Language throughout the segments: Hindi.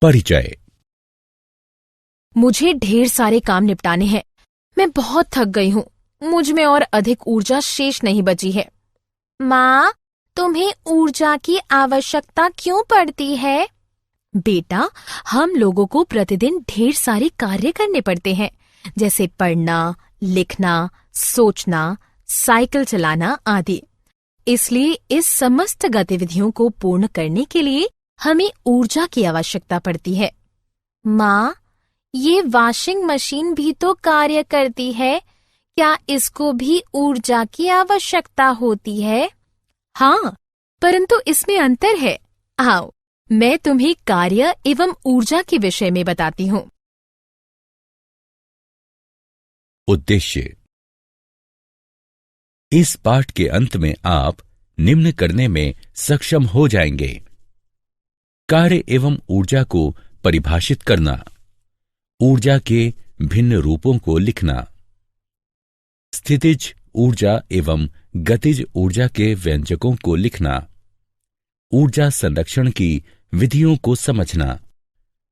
परिचय। मुझे ढेर सारे काम निपटाने हैं। मैं बहुत थक गई हूँ। मुझ में और अधिक ऊर्जा शेष नहीं बची है। माँ, तुम्हें ऊर्जा की आवश्यकता क्यों पड़ती है? बेटा, हम लोगों को प्रतिदिन ढेर सारे कार्य करने पड़ते हैं, जैसे पढ़ना, लिखना, सोचना, साइकिल चलाना आदि। इसलिए इस समस्त गतिविधियों को पूर्ण करने के लिए हमें ऊर्जा की आवश्यकता पड़ती है। माँ, ये वॉशिंग मशीन भी तो कार्य करती है। क्या इसको भी ऊर्जा की आवश्यकता होती है? हाँ, परंतु इसमें अंतर है। आओ, मैं तुम्हें कार्य एवं ऊर्जा के विषय में बताती हूँ। उद्देश्य। इस पाठ के अंत में आप निम्न करने में सक्षम हो जाएंगे: कार्य एवं ऊर्जा को परिभाषित करना, ऊर्जा के भिन्न रूपों को लिखना, स्थितिज ऊर्जा एवं गतिज ऊर्जा के व्यंजकों को लिखना, ऊर्जा संरक्षण की विधियों को समझना,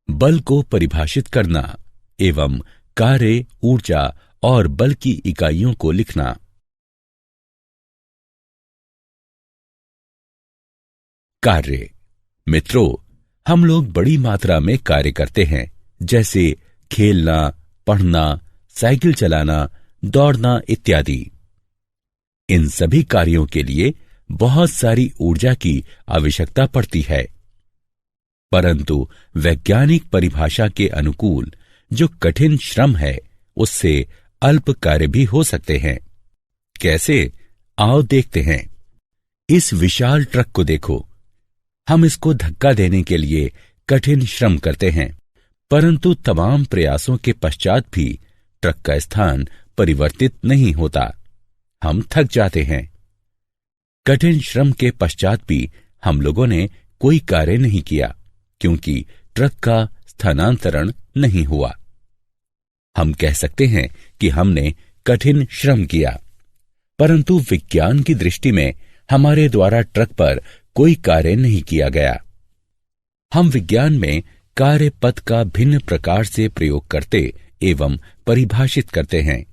बल को परिभाषित करना एवं कार्य, ऊर्जा और बल की इकाइयों को लिखना। कार्य। मित्रों, हम लोग बड़ी मात्रा में कार्य करते हैं, जैसे खेलना, पढ़ना, साइकिल चलाना, दौड़ना इत्यादि। इन सभी कार्यों के लिए बहुत सारी ऊर्जा की आवश्यकता पड़ती है, परंतु वैज्ञानिक परिभाषा के अनुकूल जो कठिन श्रम है, उससे अल्प कार्य भी हो सकते हैं। कैसे? आओ देखते हैं। इस विशाल ट्रक को देखो। हम इसको धक्का देने के लिए कठिन श्रम करते हैं, परंतु तमाम प्रयासों के पश्चात भी ट्रक का स्थान परिवर्तित नहीं होता। हम थक जाते हैं। कठिन श्रम के पश्चात भी हम लोगों ने कोई कार्य नहीं किया, क्योंकि ट्रक का स्थानांतरण नहीं हुआ। हम कह सकते हैं कि हमने कठिन श्रम किया, परंतु विज्ञान की दृष्टि में हमारे द्वारा ट्रक पर कोई कार्य नहीं किया गया। हम विज्ञान में कार्य पद का भिन्न प्रकार से प्रयोग करते एवं परिभाषित करते हैं।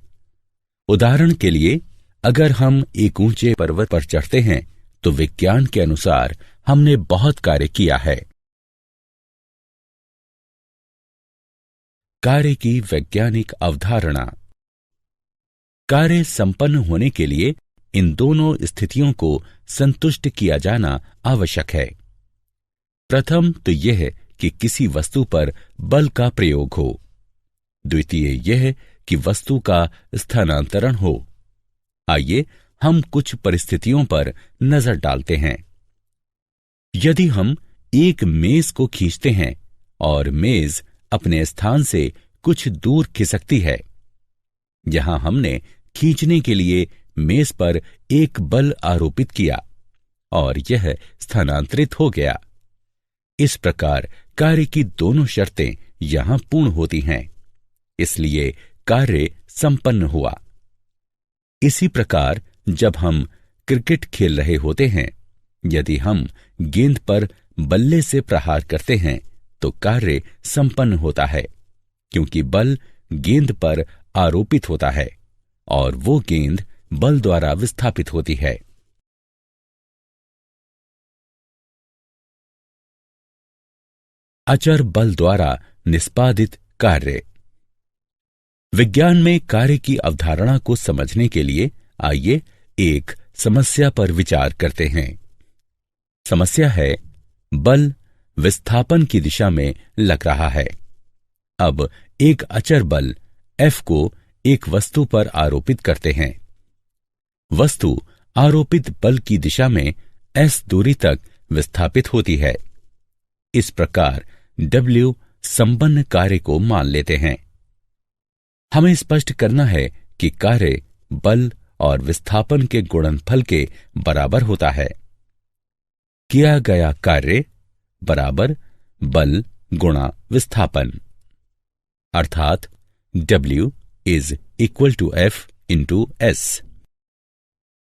उदाहरण के लिए, अगर हम एक ऊंचे पर्वत पर चढ़ते हैं तो विज्ञान के अनुसार हमने बहुत कार्य किया है। कार्य की वैज्ञानिक अवधारणा। कार्य संपन्न होने के लिए इन दोनों स्थितियों को संतुष्ट किया जाना आवश्यक है। प्रथम तो यह कि किसी वस्तु पर बल का प्रयोग हो। द्वितीय यह कि वस्तु का स्थानांतरण हो। आइए हम कुछ परिस्थितियों पर नजर डालते हैं। यदि हम एक मेज को खींचते हैं और मेज अपने स्थान से कुछ दूर खिसकती है, यहां हमने खींचने के लिए मेज पर एक बल आरोपित किया और यह स्थानांतरित हो गया। इस प्रकार कार्य की दोनों शर्तें यहां पूर्ण होती हैं, इसलिए कार्य संपन्न हुआ। इसी प्रकार जब हम क्रिकेट खेल रहे होते हैं, यदि हम गेंद पर बल्ले से प्रहार करते हैं तो कार्य संपन्न होता है, क्योंकि बल गेंद पर आरोपित होता है और वो गेंद बल द्वारा विस्थापित होती है। अचर बल द्वारा निष्पादित कार्य। विज्ञान में कार्य की अवधारणा को समझने के लिए आइए एक समस्या पर विचार करते हैं। समस्या है, बल विस्थापन की दिशा में लग रहा है। अब एक अचर बल F को एक वस्तु पर आरोपित करते हैं। वस्तु आरोपित बल की दिशा में S दूरी तक विस्थापित होती है। इस प्रकार W संपन्न कार्य को मान लेते हैं। हमें स्पष्ट करना है कि कार्य बल और विस्थापन के गुणनफल के बराबर होता है। किया गया कार्य बराबर बल गुणा विस्थापन, अर्थात W is equal to F into S।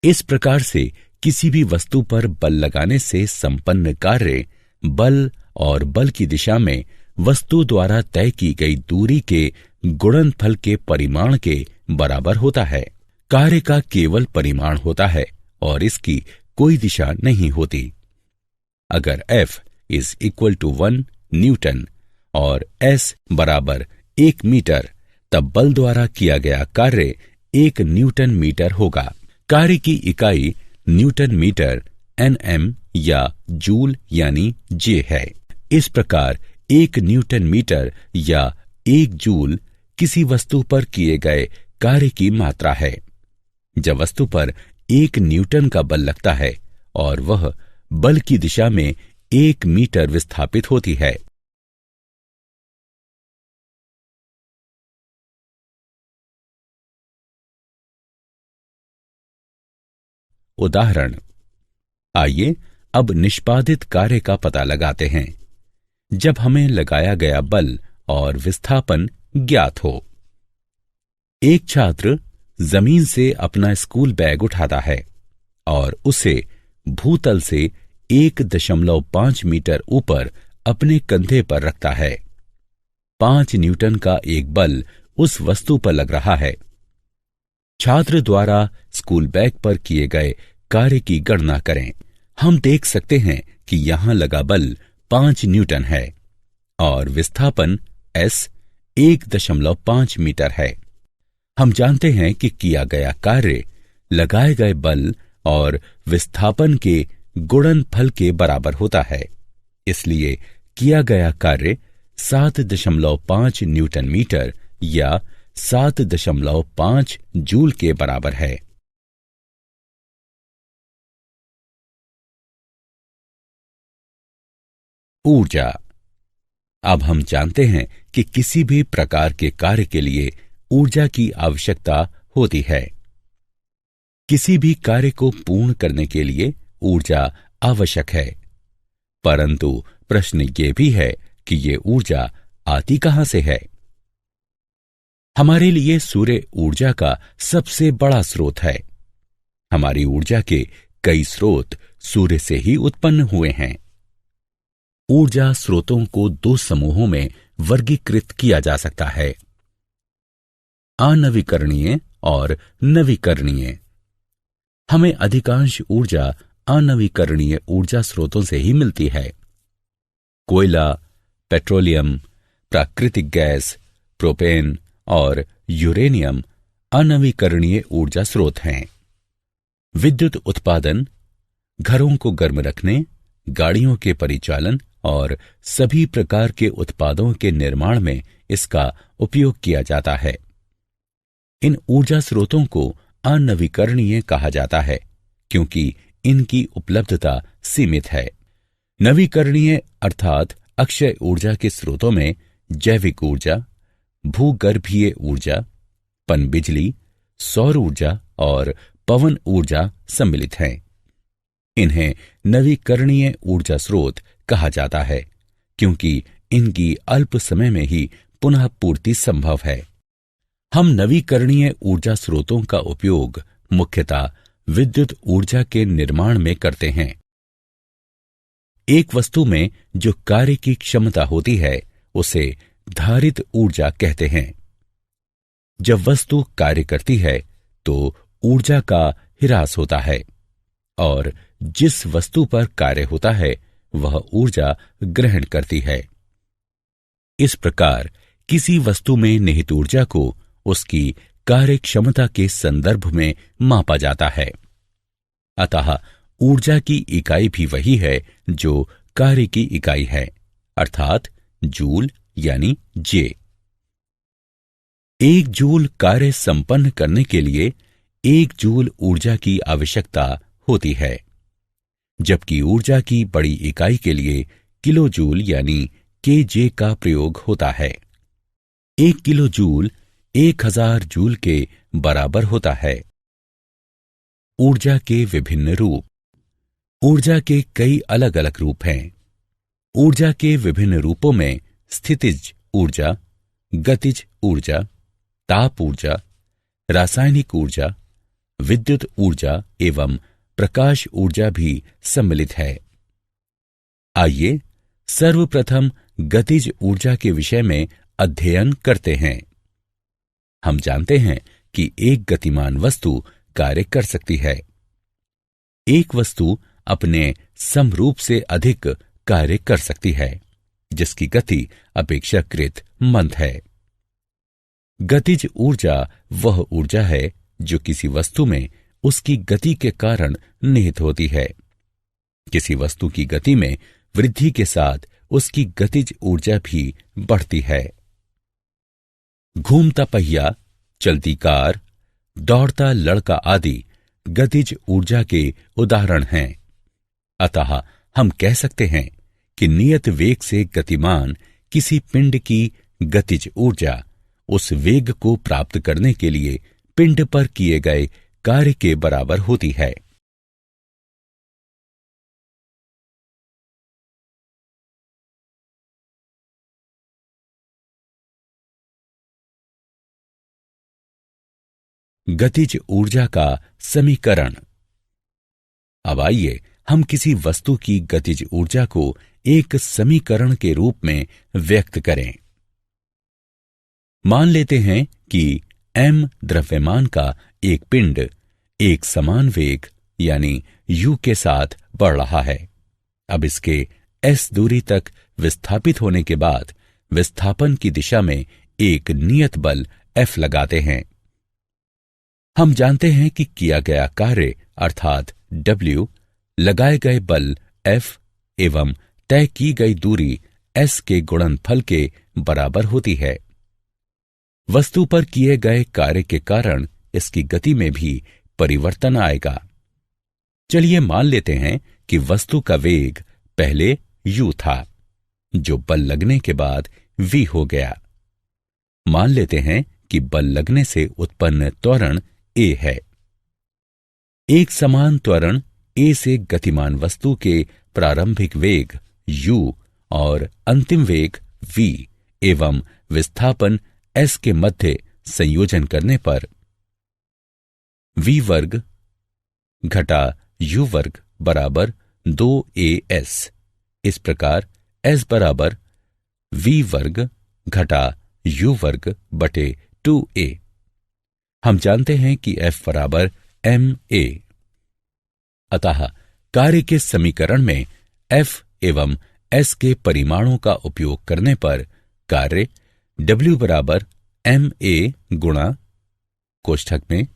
इस प्रकार से किसी भी वस्तु पर बल लगाने से संपन्न कार्य बल और बल की दिशा में वस्तु द्वारा तय की गई दूरी के गुणनफल के परिमाण के बराबर होता है। कार्य का केवल परिमाण होता है और इसकी कोई दिशा नहीं होती। अगर F is equal to 1 newton और S बराबर 1 मीटर, तब बल द्वारा किया गया कार्य 1 न्यूटन मीटर होगा। कार्य की इकाई न्यूटन मीटर, Nm या जूल यानी J है। इस प्रकार 1 न्यूटन मीटर या 1 जूल किसी वस्तु पर किए गए कार्य की मात्रा है। जब वस्तु पर 1 न्यूटन का बल लगता है और वह बल की दिशा में 1 मीटर विस्थापित होती है। उदाहरण, आइए अब निष्पादित कार्य का पता लगाते हैं जब हमें लगाया गया बल और विस्थापन ज्ञात हो। एक छात्र जमीन से अपना स्कूल बैग उठाता है और उसे भूतल से 1.5 मीटर ऊपर अपने कंधे पर रखता है। 5 न्यूटन का एक बल उस वस्तु पर लग रहा है। छात्र द्वारा स्कूल बैग पर किए गए कार्य की गणना करें। हम देख सकते हैं कि यहां लगा बल 5 न्यूटन है और विस्थापन S 1.5 मीटर है। हम जानते हैं कि किया गया कार्य लगाए गए बल और विस्थापन के गुणनफल के बराबर होता है। इसलिए किया गया कार्य 7.5 न्यूटन मीटर या 7.5 जूल के बराबर है। ऊर्जा। अब हम जानते हैं कि किसी भी प्रकार के कार्य के लिए ऊर्जा की आवश्यकता होती है। किसी भी कार्य को पूर्ण करने के लिए ऊर्जा आवश्यक है, परंतु प्रश्न ये भी है कि ये ऊर्जा आती कहां से है। हमारे लिए सूर्य ऊर्जा का सबसे बड़ा स्रोत है। हमारी ऊर्जा के कई स्रोत सूर्य से ही उत्पन्न हुए हैं। ऊर्जा स्रोतों को 2 समूहों में वर्गीकृत किया जा सकता है, अनवीकरणीय और नवीकरणीय। हमें अधिकांश ऊर्जा अनवीकरणीय ऊर्जा स्रोतों से ही मिलती है। कोयला, पेट्रोलियम, प्राकृतिक गैस, प्रोपेन और यूरेनियम अनवीकरणीय ऊर्जा स्रोत हैं। विद्युत उत्पादन, घरों को गर्म रखने, गाड़ियों के परिचालन और सभी प्रकार के उत्पादों के निर्माण में इसका उपयोग किया जाता है। इन ऊर्जा स्रोतों को अनवीकरणीय कहा जाता है क्योंकि इनकी उपलब्धता सीमित है। नवीकरणीय अर्थात अक्षय ऊर्जा के स्रोतों में जैविक ऊर्जा, भूगर्भीय ऊर्जा, पनबिजली, सौर ऊर्जा और पवन ऊर्जा सम्मिलित हैं। इन्हें नवीकरणीय ऊर्जा स्रोत कहा जाता है क्योंकि इनकी अल्प समय में ही पुनः पूर्ति संभव है। हम नवीकरणीय ऊर्जा स्रोतों का उपयोग मुख्यतः विद्युत ऊर्जा के निर्माण में करते हैं। एक वस्तु में जो कार्य की क्षमता होती है उसे धारित ऊर्जा कहते हैं। जब वस्तु कार्य करती है तो ऊर्जा का ह्रास होता है और जिस वस्तु पर कार्य होता है वह ऊर्जा ग्रहण करती है। इस प्रकार किसी वस्तु में निहित ऊर्जा को उसकी कार्य क्षमता के संदर्भ में मापा जाता है। अतः ऊर्जा की इकाई भी वही है जो कार्य की इकाई है, अर्थात जूल यानी J। 1 जूल कार्य संपन्न करने के लिए 1 जूल ऊर्जा की आवश्यकता होती है, जबकि ऊर्जा की बड़ी इकाई के लिए किलो जूल यानी kJ का प्रयोग होता है। 1 किलो जूल 1000 जूल के बराबर होता है। ऊर्जा के विभिन्न रूप। ऊर्जा के कई अलग अलग रूप हैं। ऊर्जा के विभिन्न रूपों में स्थितिज ऊर्जा, गतिज ऊर्जा, ताप ऊर्जा, रासायनिक ऊर्जा, विद्युत ऊर्जा एवं प्रकाश ऊर्जा भी सम्मिलित है। आइए सर्वप्रथम गतिज ऊर्जा के विषय में अध्ययन करते हैं। हम जानते हैं कि एक गतिमान वस्तु कार्य कर सकती है। एक वस्तु अपने समरूप से अधिक कार्य कर सकती है, जिसकी गति अपेक्षाकृत मंद है। गतिज ऊर्जा वह ऊर्जा है जो किसी वस्तु में उसकी गति के कारण निहित होती है। किसी वस्तु की गति में वृद्धि के साथ उसकी गतिज ऊर्जा भी बढ़ती है। घूमता पहिया, चलती कार, दौड़ता लड़का आदि गतिज ऊर्जा के उदाहरण हैं। अतः हम कह सकते हैं कि नियत वेग से गतिमान किसी पिंड की गतिज ऊर्जा उस वेग को प्राप्त करने के लिए पिंड पर किए गए कार्य के बराबर होती है। गतिज ऊर्जा का समीकरण। अब आइए हम किसी वस्तु की गतिज ऊर्जा को एक समीकरण के रूप में व्यक्त करें। मान लेते हैं कि m द्रव्यमान का एक पिंड एक समान वेग यानी u के साथ बढ़ रहा है। अब इसके s दूरी तक विस्थापित होने के बाद विस्थापन की दिशा में एक नियत बल F लगाते हैं। हम जानते हैं कि किया गया कार्य अर्थात W लगाए गए बल F एवं तय की गई दूरी S के गुणनफल के बराबर होती है। वस्तु पर किए गए कार्य के कारण इसकी गति में भी परिवर्तन आएगा। चलिए मान लेते हैं कि वस्तु का वेग पहले u था, जो बल लगने के बाद v हो गया। मान लेते हैं कि बल लगने से उत्पन्न त्वरण a है। एक समान त्वरण a से गतिमान वस्तु के प्रारंभिक वेग u और अंतिम वेग v एवं विस्थापन s के मध्य संयोजन करने पर v वर्ग घटा u वर्ग बराबर 2as। इस प्रकार s बराबर v वर्ग घटा u वर्ग बटे 2a। हम जानते हैं कि F बराबर ma। अतः कार्य के समीकरण में F एवं S के परिमाणों का उपयोग करने पर कार्य W बराबर ma गुणा कोष्ठक में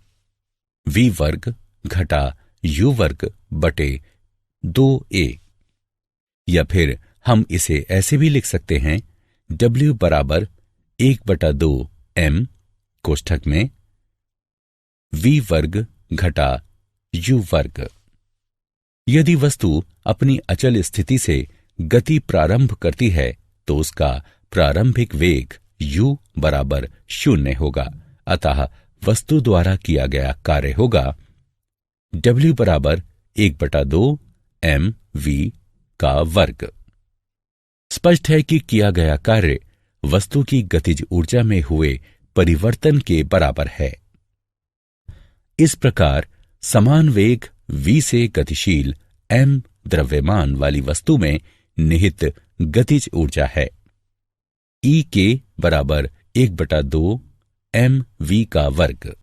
v वर्ग घटा u वर्ग बटे 2a, या फिर हम इसे ऐसे भी लिख सकते हैं W बराबर 1/2 m कोष्ठक में v वर्ग घटा u वर्ग। यदि वस्तु अपनी अचल स्थिति से गति प्रारंभ करती है तो उसका प्रारंभिक वेग u बराबर 0 होगा। अतः वस्तु द्वारा किया गया कार्य होगा W बराबर 1/2 m v का वर्ग। स्पष्ट है कि किया गया कार्य वस्तु की गतिज ऊर्जा में हुए परिवर्तन के बराबर है। इस प्रकार समान वेग v से गतिशील m द्रव्यमान वाली वस्तु में निहित गतिज ऊर्जा है। E के बराबर 1/2 m v का वर्ग।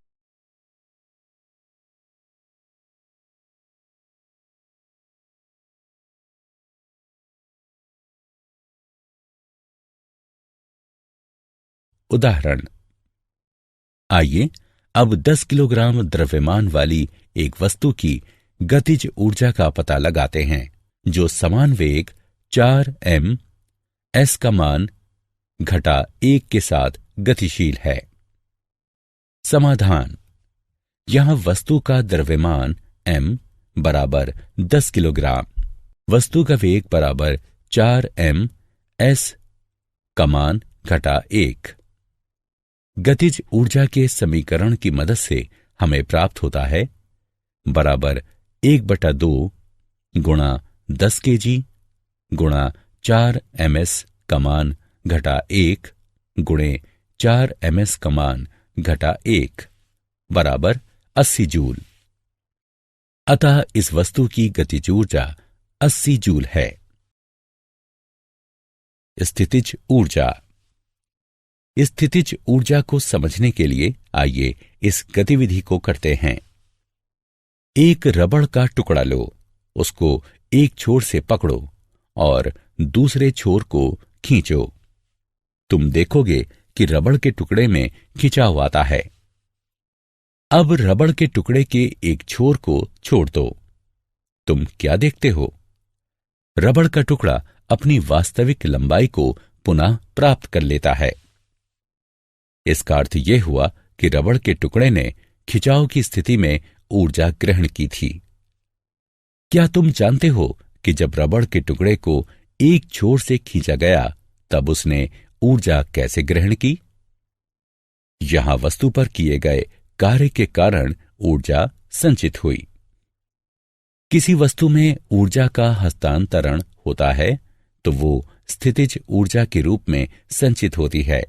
उदाहरण। आइए अब 10 किलोग्राम द्रव्यमान वाली एक वस्तु की गतिज ऊर्जा का पता लगाते हैं, जो समान वेग 4m s का मान घटा 1 के साथ गतिशील है। समाधान। यहां वस्तु का द्रव्यमान m बराबर 10 किलोग्राम, वस्तु का वेग बराबर 4m s का मान घटा 1। गतिज ऊर्जा के समीकरण की मदद से हमें प्राप्त होता है बराबर 1/2 गुणा 10 kg गुणा 4 ms का मान घटा 1 गुणे 4 ms का मान घटा 1 बराबर 80 जूल। अतः इस वस्तु की गतिज ऊर्जा 80 जूल है। स्थितिज ऊर्जा। स्थितिज ऊर्जा को समझने के लिए आइए इस गतिविधि को करते हैं। एक रबड़ का टुकड़ा लो, उसको एक छोर से पकड़ो और दूसरे छोर को खींचो। तुम देखोगे कि रबड़ के टुकड़े में खिंचाव आता है। अब रबड़ के टुकड़े के एक छोर को छोड़ दो। तुम क्या देखते हो? रबड़ का टुकड़ा अपनी वास्तविक लंबाई को पुनः प्राप्त कर लेता है। इसका अर्थ यह हुआ कि रबड़ के टुकड़े ने खिंचाव की स्थिति में ऊर्जा ग्रहण की थी। क्या तुम जानते हो कि जब रबड़ के टुकड़े को एक छोर से खींचा गया तब उसने ऊर्जा कैसे ग्रहण की? यहां वस्तु पर किए गए कार्य के कारण ऊर्जा संचित हुई। किसी वस्तु में ऊर्जा का हस्तांतरण होता है तो वो स्थितिज ऊर्जा के रूप में संचित होती है।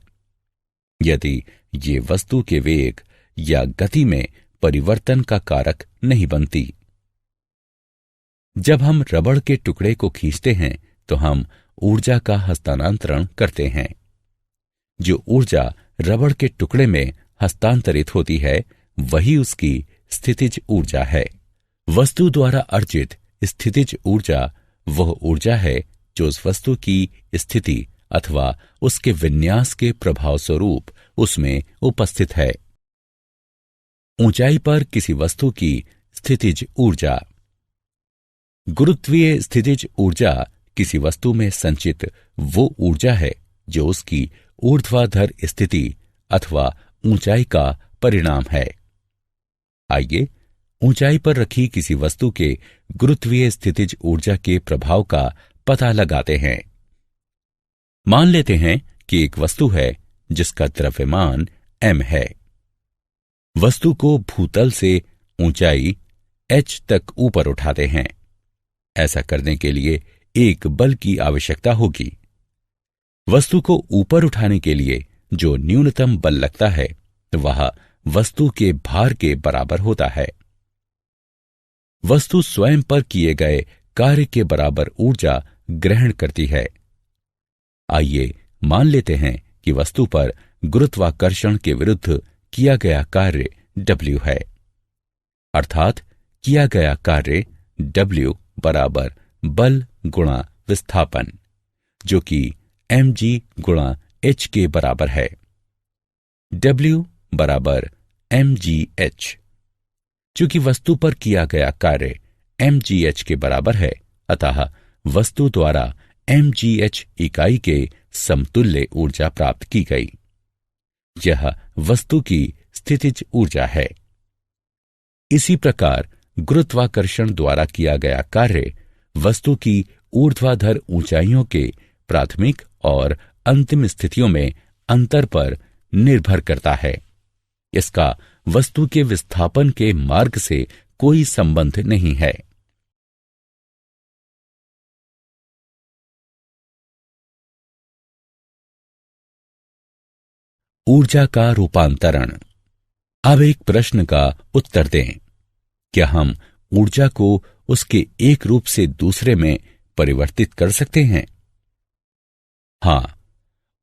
यदि ये वस्तु के वेग या गति में परिवर्तन का कारक नहीं बनती। जब हम रबड़ के टुकड़े को खींचते हैं तो हम ऊर्जा का हस्तांतरण करते हैं। जो ऊर्जा रबड़ के टुकड़े में हस्तांतरित होती है वही उसकी स्थितिज ऊर्जा है। वस्तु द्वारा अर्जित स्थितिज ऊर्जा वह ऊर्जा है जो उस वस्तु की स्थिति अथवा उसके विन्यास के प्रभाव स्वरूप उसमें उपस्थित है। ऊंचाई पर किसी वस्तु की स्थितिज ऊर्जा। गुरुत्वीय स्थितिज ऊर्जा किसी वस्तु में संचित वो ऊर्जा है जो उसकी ऊर्ध्वाधर स्थिति अथवा ऊंचाई का परिणाम है। आइए ऊंचाई पर रखी किसी वस्तु के गुरुत्वीय स्थितिज ऊर्जा के प्रभाव का पता लगाते हैं। मान लेते हैं कि एक वस्तु है जिसका द्रव्यमान m है। वस्तु को भूतल से ऊंचाई h तक ऊपर उठाते हैं। ऐसा करने के लिए एक बल की आवश्यकता होगी। वस्तु को ऊपर उठाने के लिए जो न्यूनतम बल लगता है वह वस्तु के भार के बराबर होता है। वस्तु स्वयं पर किए गए कार्य के बराबर ऊर्जा ग्रहण करती है। आइए मान लेते हैं कि वस्तु पर गुरुत्वाकर्षण के विरुद्ध किया गया कार्य W है, अर्थात किया गया कार्य W बराबर बल गुणा विस्थापन, जो कि mg गुणा h के बराबर है। W बराबर mgh। चूंकि वस्तु पर किया गया कार्य mgh के बराबर है, अतः वस्तु द्वारा mgh इकाई के समतुल्य ऊर्जा प्राप्त की गई। यह वस्तु की स्थितिज ऊर्जा है। इसी प्रकार गुरुत्वाकर्षण द्वारा किया गया कार्य वस्तु की ऊर्ध्वाधर ऊंचाइयों के प्राथमिक और अंतिम स्थितियों में अंतर पर निर्भर करता है। इसका वस्तु के विस्थापन के मार्ग से कोई संबंध नहीं है। ऊर्जा का रूपांतरण। अब एक प्रश्न का उत्तर दें। क्या हम ऊर्जा को उसके एक रूप से दूसरे में परिवर्तित कर सकते हैं? हां,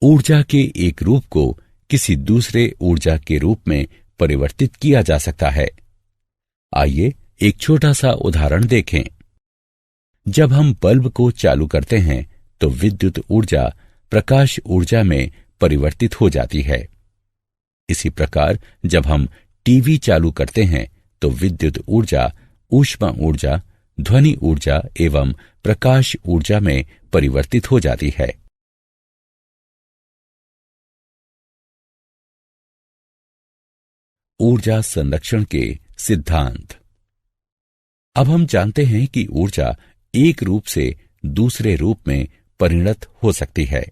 ऊर्जा के एक रूप को किसी दूसरे ऊर्जा के रूप में परिवर्तित किया जा सकता है। आइए एक छोटा सा उदाहरण देखें। जब हम बल्ब को चालू करते हैं तो विद्युत ऊर्जा प्रकाश ऊर्जा में परिवर्तित हो जाती है। इसी प्रकार जब हम टीवी चालू करते हैं तो विद्युत ऊर्जा ऊष्मा ऊर्जा, ध्वनि ऊर्जा एवं प्रकाश ऊर्जा में परिवर्तित हो जाती है। ऊर्जा संरक्षण के सिद्धांत। अब हम जानते हैं कि ऊर्जा एक रूप से दूसरे रूप में परिणत हो सकती है।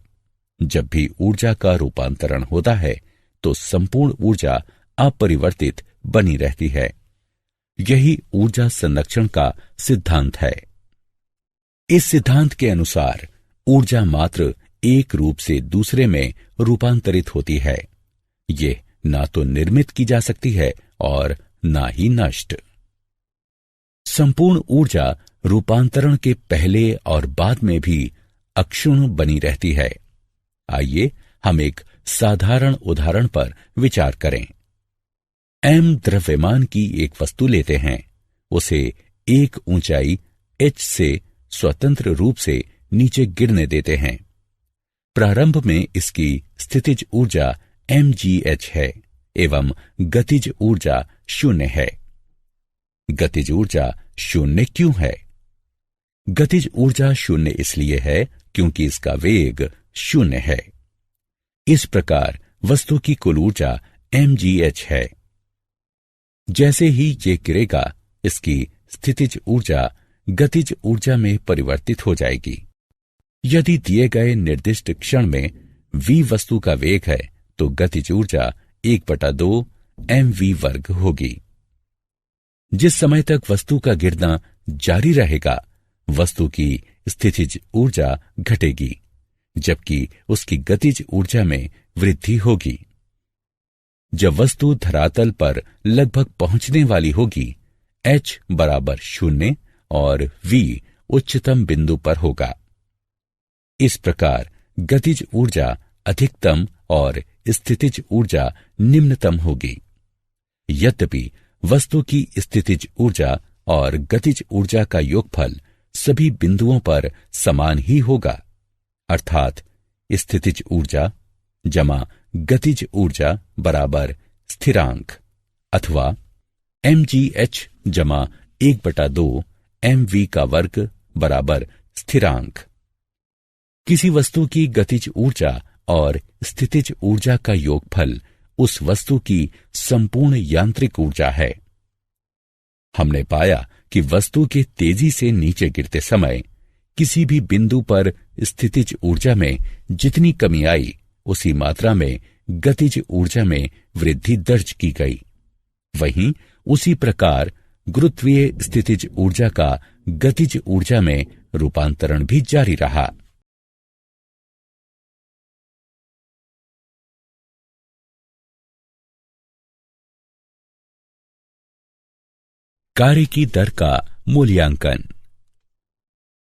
जब भी ऊर्जा का रूपांतरण होता है तो संपूर्ण ऊर्जा अपरिवर्तित बनी रहती है। यही ऊर्जा संरक्षण का सिद्धांत है। इस सिद्धांत के अनुसार ऊर्जा मात्र एक रूप से दूसरे में रूपांतरित होती है। ये ना तो निर्मित की जा सकती है और ना ही नष्ट। संपूर्ण ऊर्जा रूपांतरण के पहले और बाद में भी अक्षुण्ण बनी रहती है। आइए हम एक साधारण उदाहरण पर विचार करें। m द्रव्यमान की एक वस्तु लेते हैं, उसे एक ऊंचाई h से स्वतंत्र रूप से नीचे गिरने देते हैं। प्रारंभ में इसकी स्थितिज ऊर्जा mgh है एवं गतिज ऊर्जा 0 है। गतिज ऊर्जा 0 क्यों है? गतिज ऊर्जा 0 इसलिए है क्योंकि इसका वेग 0 है। इस प्रकार वस्तु की कुल ऊर्जा mgh है। जैसे ही ये गिरेगा, इसकी स्थितिज ऊर्जा गतिज ऊर्जा में परिवर्तित हो जाएगी। यदि दिए गए निर्दिष्ट क्षण में v वस्तु का वेग है तो गतिज ऊर्जा 1/2 mv वर्ग होगी। जिस समय तक वस्तु का गिरना जारी रहेगा, वस्तु की स्थितिज ऊर्जा घटेगी, जबकि उसकी गतिज ऊर्जा में वृद्धि होगी। जब वस्तु धरातल पर लगभग पहुंचने वाली होगी, h बराबर 0 और v उच्चतम बिंदु पर होगा। इस प्रकार गतिज ऊर्जा अधिकतम और स्थितिज ऊर्जा निम्नतम होगी। यद्यपि वस्तु की स्थितिज ऊर्जा और गतिज ऊर्जा का योगफल सभी बिंदुओं पर समान ही होगा, अर्थात स्थितिज ऊर्जा जमा गतिज ऊर्जा बराबर स्थिरांक, अथवा mgh जमा 1/2 mv का वर्ग बराबर स्थिरांक। किसी वस्तु की गतिज ऊर्जा और स्थितिज ऊर्जा का योगफल उस वस्तु की संपूर्ण यांत्रिक ऊर्जा है। हमने पाया कि वस्तु के तेजी से नीचे गिरते समय किसी भी बिंदु पर स्थितिज ऊर्जा में जितनी कमी आई, उसी मात्रा में गतिज ऊर्जा में वृद्धि दर्ज की गई। वहीं उसी प्रकार गुरुत्वीय स्थितिज ऊर्जा का गतिज ऊर्जा में रूपांतरण भी जारी रहा। कार्य की दर का मूल्यांकन।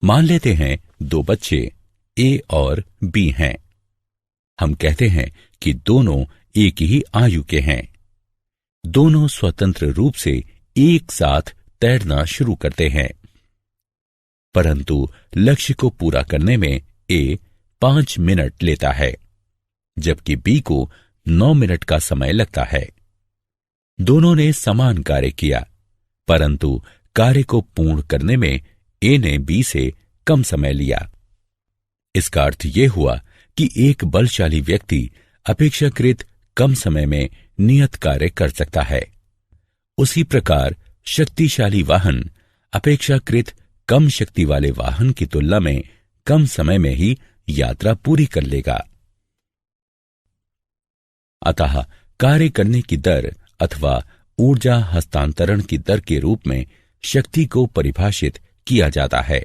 मान लेते हैं 2 बच्चे A और B हैं। हम कहते हैं कि दोनों एक ही आयु के हैं। दोनों स्वतंत्र रूप से एक साथ तैरना शुरू करते हैं, परंतु लक्ष्य को पूरा करने में A 5 मिनट लेता है, जबकि B को 9 मिनट का समय लगता है। दोनों ने समान कार्य किया, परंतु कार्य को पूर्ण करने में A ने B से कम समय लिया। इसका अर्थ यह हुआ कि एक बलशाली व्यक्ति अपेक्षाकृत कम समय में नियत कार्य कर सकता है। उसी प्रकार शक्तिशाली वाहन अपेक्षाकृत कम शक्ति वाले वाहन की तुलना में कम समय में ही यात्रा पूरी कर लेगा। अतः कार्य करने की दर अथवा ऊर्जा हस्तांतरण की दर के रूप में शक्ति को परिभाषित किया जाता है।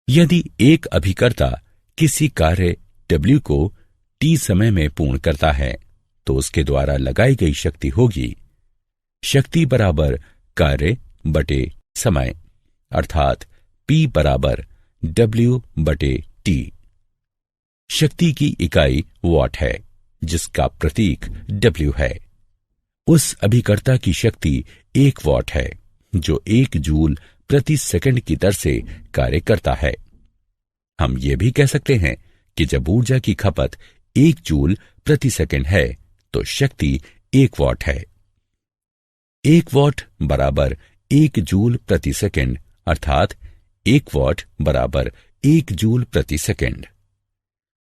यदि एक अभिकर्ता किसी कार्य W को T समय में पूर्ण करता है, तो उसके द्वारा लगाई गई शक्ति होगी शक्ति बराबर कार्य बटे समय, अर्थात P बराबर W बटे T। शक्ति की इकाई वॉट है, जिसका प्रतीक W है। उस अभिकर्ता की शक्ति 1 वॉट है, जो 1 जूल प्रति सेकंड की दर से कार्य करता है। हम ये भी कह सकते हैं कि जब ऊर्जा की खपत 1 जूल प्रति सेकंड है, तो शक्ति 1 वॉट है। 1 वॉट बराबर 1 जूल प्रति सेकंड, अर्थात 1 वॉट बराबर 1 जूल प्रति सेकंड।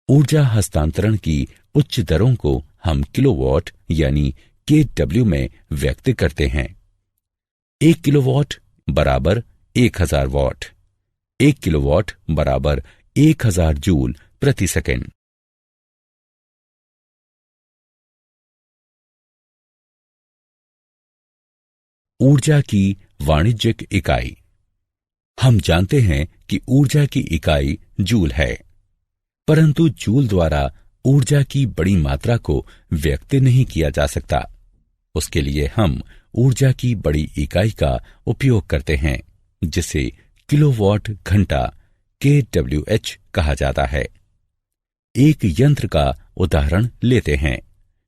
ऊर्जा हस्तांतरण की उच्च दरों को हम किलोवाट यानी kW में व्यक्त करते हैं। 1 किलोवाट बराबर 1000 वॉट। 1 किलोवाट बराबर 1000 जूल प्रति सेकंड। ऊर्जा की वाणिज्यिक इकाई। हम जानते हैं कि ऊर्जा की इकाई जूल है, परंतु जूल द्वारा ऊर्जा की बड़ी मात्रा को व्यक्त नहीं किया जा सकता। उसके लिए हम ऊर्जा की बड़ी इकाई का उपयोग करते हैं, जिसे किलोवाट घंटा kWh कहा जाता है। एक यंत्र का उदाहरण लेते हैं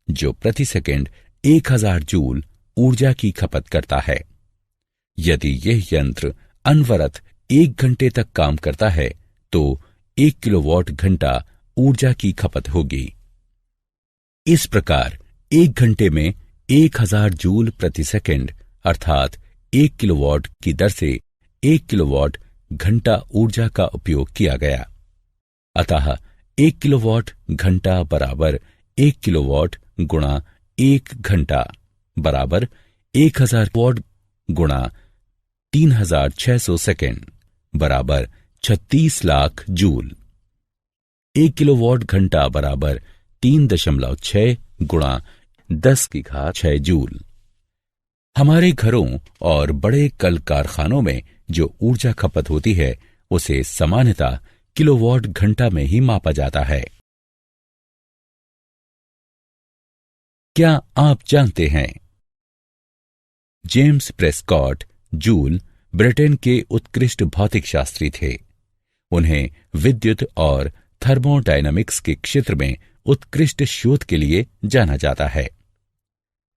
जो प्रति सेकंड 1000 जूल ऊर्जा की खपत करता है। यदि यह यंत्र अनवरत 1 घंटे तक काम करता है तो 1 किलोवाट घंटा ऊर्जा की खपत होगी। इस प्रकार 1 घंटे में 1000 जूल प्रति सेकंड अर्थात 1 किलोवाट की दर से 1 किलोवाट घंटा ऊर्जा का उपयोग किया गया। अतः 1 किलोवाट घंटा बराबर 1 किलोवाट गुणा 1 घंटा बराबर 1000 वाट गुणा 3600 सेकेंड बराबर 36 लाख जूल। 1 किलोवाट घंटा बराबर 3.6 गुणा 10⁶ जूल। हमारे घरों और बड़े कल कारखानों में जो ऊर्जा खपत होती है उसे सामान्यतः किलोवाट घंटा में ही मापा जाता है। क्या आप जानते हैं जेम्स प्रेस्कॉट जूल ब्रिटेन के उत्कृष्ट भौतिक शास्त्री थे। उन्हें विद्युत और थर्मोडायनामिक्स के क्षेत्र में उत्कृष्ट शोध के लिए जाना जाता है।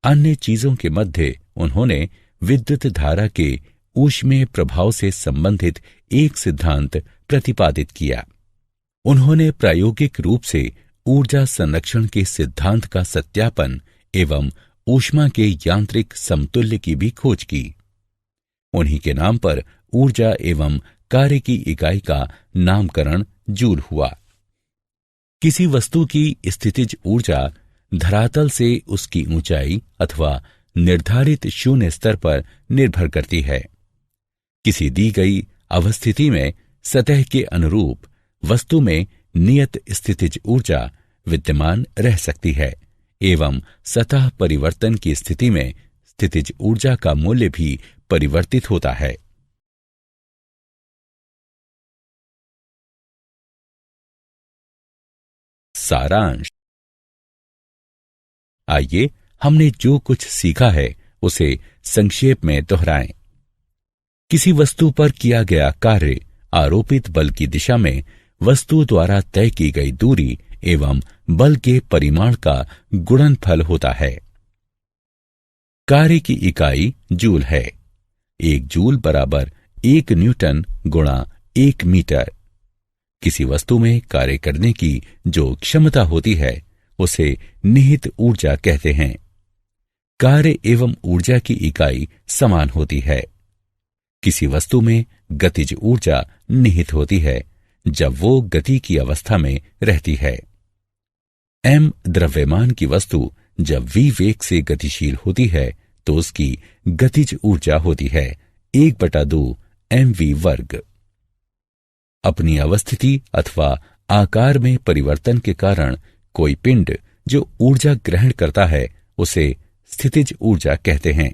अन्य चीजों के मध्य उन्होंने विद्युत धारा के ऊष्मीय प्रभाव से संबंधित एक सिद्धांत प्रतिपादित किया। उन्होंने प्रायोगिक रूप से ऊर्जा संरक्षण के सिद्धांत का सत्यापन एवं ऊष्मा के यांत्रिक समतुल्य की भी खोज की। उन्हीं के नाम पर ऊर्जा एवं कार्य की इकाई का नामकरण जूल हुआ। किसी वस्तु की स्थितिज ऊर्जा धरातल से उसकी ऊंचाई अथवा निर्धारित शून्य स्तर पर निर्भर करती है। किसी दी गई अवस्थिति में सतह के अनुरूप वस्तु में नियत स्थितिज ऊर्जा विद्यमान रह सकती है एवं सतह परिवर्तन की स्थिति में स्थितिज ऊर्जा का मूल्य भी परिवर्तित होता है। सारांश। आइए हमने जो कुछ सीखा है उसे संक्षेप में दोहराएं। किसी वस्तु पर किया गया कार्य आरोपित बल की दिशा में वस्तु द्वारा तय की गई दूरी एवं बल के परिमाण का गुणनफल होता है। कार्य की इकाई जूल है। 1 जूल बराबर 1 न्यूटन गुणा 1 मीटर। किसी वस्तु में कार्य करने की जो क्षमता होती है उसे निहित ऊर्जा कहते हैं। कार्य एवं ऊर्जा की इकाई समान होती है। किसी वस्तु में गतिज ऊर्जा निहित होती है जब वो गति की अवस्था में रहती है। m द्रव्यमान की वस्तु जब v वेग से गतिशील होती है तो उसकी गतिज ऊर्जा होती है 1/2 mv वर्ग। अपनी अवस्थिति अथवा आकार में परिवर्तन के कारण कोई पिंड जो ऊर्जा ग्रहण करता है उसे स्थितिज ऊर्जा कहते हैं।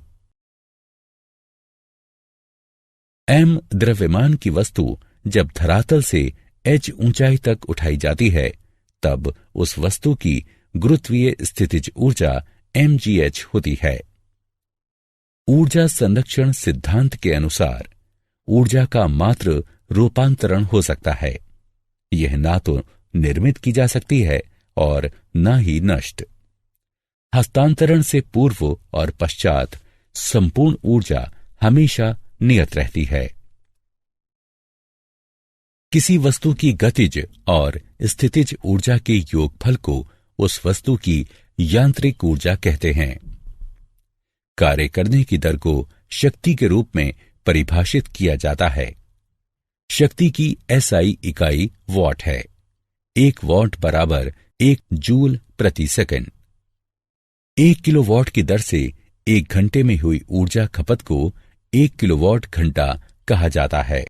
m द्रव्यमान की वस्तु जब धरातल से h ऊंचाई तक उठाई जाती है तब उस वस्तु की गुरुत्वीय स्थितिज ऊर्जा mgh होती है। ऊर्जा संरक्षण सिद्धांत के अनुसार ऊर्जा का मात्र रूपांतरण हो सकता है। यह ना तो निर्मित की जा सकती है और न ही नष्ट। हस्तांतरण से पूर्व और पश्चात संपूर्ण ऊर्जा हमेशा नियत रहती है। किसी वस्तु की गतिज और स्थितिज ऊर्जा के योगफल को उस वस्तु की यांत्रिक ऊर्जा कहते हैं। कार्य करने की दर को शक्ति के रूप में परिभाषित किया जाता है। शक्ति की SI इकाई वॉट है। 1 वॉट बराबर 1 जूल प्रति सेकंड। 1 किलोवाट की दर से 1 घंटे में हुई ऊर्जा खपत को 1 किलोवाट घंटा कहा जाता है।